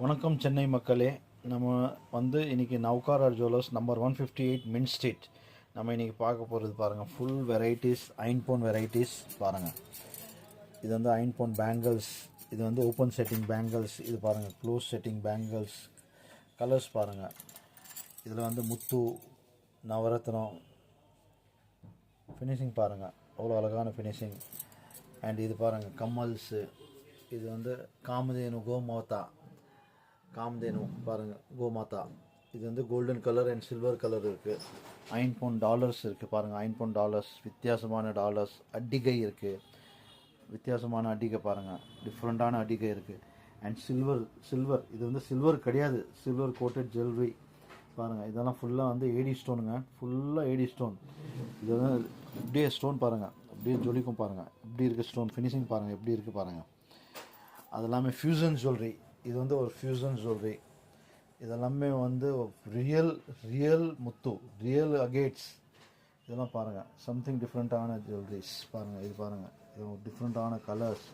வணக்கம் சென்னை மக்களே. நம்ம இன்றைக்கி நவ்கார் ஜுவல்லர்ஸ் நம்பர் 158 மின் ஸ்ட்ரீட் நம்ம இன்றைக்கி பார்க்க போகிறது பாருங்கள். ஃபுல் வெரைட்டிஸ் ஐன்போன் வெரைட்டிஸ் பாருங்கள். இது ஐன்போன் பேங்கிள்ஸ், இது ஓப்பன் செட்டிங் பேங்கிள்ஸ், இது பாருங்கள் க்ளோஸ் செட்டிங் பேங்கிள்ஸ். கலர்ஸ் பாருங்கள். இதில் முத்து, நவரத்னம் ஃபினிஷிங் பாருங்கள், அவ்வளோ அழகான ஃபினிஷிங். அண்ட் இது பாருங்கள் கம்மல்ஸு, இது காமதேனு காமதேனு பாருங்கள், கோமாதா. இது golden colour and silver colour இருக்குது. ஐன்போன் டாலர்ஸ் இருக்குது பாருங்கள். ஐன்போன் டாலர்ஸ், வித்தியாசமான டாலர்ஸ். அட்டிகை இருக்குது, வித்தியாசமான அட்டிகை பாருங்கள், டிஃப்ரெண்ட்டான அட்டிகை இருக்குது. அண்ட் சில்வர் இது சில்வர் கிடையாது, சில்வர் கோட்டட் ஜுவல்லரி பாருங்கள். இதெல்லாம் ஃபுல்லாக ஏடி ஸ்டோனுங்க, ஃபுல்லாக ஏடி ஸ்டோன். இது இப்படியே ஸ்டோன் பாருங்கள், அப்படியே ஜொலிக்கும் பாருங்கள். இப்படி இருக்குது ஸ்டோன் ஃபினிஷிங் பாருங்கள், எப்படி இருக்குது பாருங்கள். அது எல்லாமே ஃபியூசன் ஜுவல்லரி. இது ஒரு ஃபியூசன் ஜுவல்லரி. இதெல்லாமே ரியல் முத்து, ரியல் அகேட்ஸ். இதெல்லாம் பாருங்கள், சம்திங் டிஃப்ரெண்ட்டான ஜுவல்லரிஸ் பாருங்கள். இது பாருங்கள், இது டிஃப்ரெண்ட்டான கலர்ஸ்.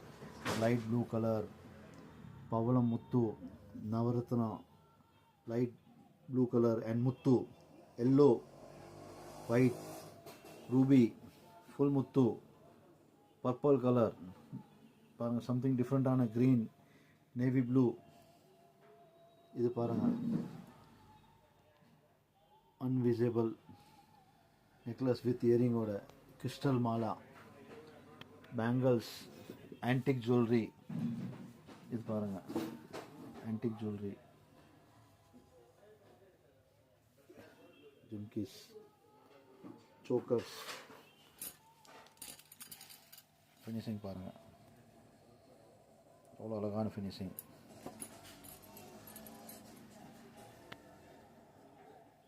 லைட் ப்ளூ கலர், பவளம் முத்து, நவரத்னம், லைட் ப்ளூ கலர் அண்ட் முத்து, எல்லோ, ஒயிட், ரூபி, ஃபுல் முத்து, பர்பிள் கலர் பாருங்கள். சம்திங் டிஃப்ரெண்ட்டான க்ரீன், நேவி ப்ளூ. இது பாருங்கள், அன்விசிபிள் நெக்லஸ் வித் இயரிங்கோட, கிறிஸ்டல் மாலா, பேங்கிள்ஸ், ஆன்டிக் ஜுவல்லரி. இது பாருங்கள், antique jewellery, jhumkis, chokers. Finishing பாருங்கள், அவ்வளோ அழகான ஃபினிஷிங்.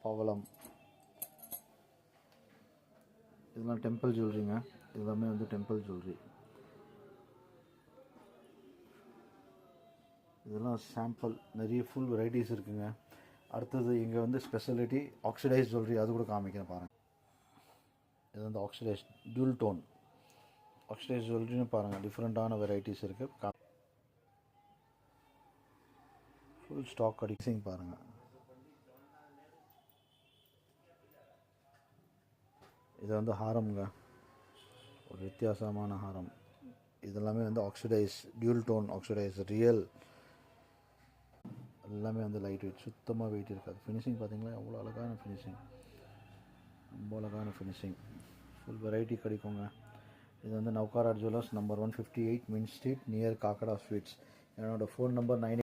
பவளம், இதெல்லாம் டெம்பிள் ஜுவல்லரிங்க. இதெல்லாமே டெம்பிள் ஜுவல்லரி. இதெல்லாம் சாம்பிள், நிறைய ஃபுல் வெரைட்டிஸ் இருக்குங்க. அடுத்தது இங்கே ஸ்பெஷாலிட்டி ஆக்சிடைஸ் ஜுவல்லரி, அது கூட காமிக்கிறேன் பாருங்கள். இது ஆக்சிடைஸ் டியூல் டோன் ஆக்சிடைஸ் ஜுவல்லரின்னு பாருங்கள். டிஃப்ரெண்ட்டான வெரைட்டிஸ் இருக்குது. ஃபுல் ஸ்டாக் அடிக்ஸிங் பாருங்கள். இது ஹாரம்ங்க, ஒரு வித்தியாசமான ஹாரம். இதெல்லாமே oxidise, dual tone oxidise, real. எல்லாமே லைட் வெயிட், சுத்தமாக வெயிட் இருக்காது. ஃபினிஷிங் பார்த்தீங்களா, எவ்வளோ அழகான ஃபினிஷிங், ரொம்ப அழகான ஃபினிஷிங். ஃபுல் வெரைட்டி கிடைக்குங்க. இது நவ்கார் ஜுவல்லர்ஸ் நம்பர் 158 மின் ஸ்ட்ரீட், நியர் காக்கடா ஸ்வீட்ஸ். என்னோடய ஃபோன் நம்பர் 9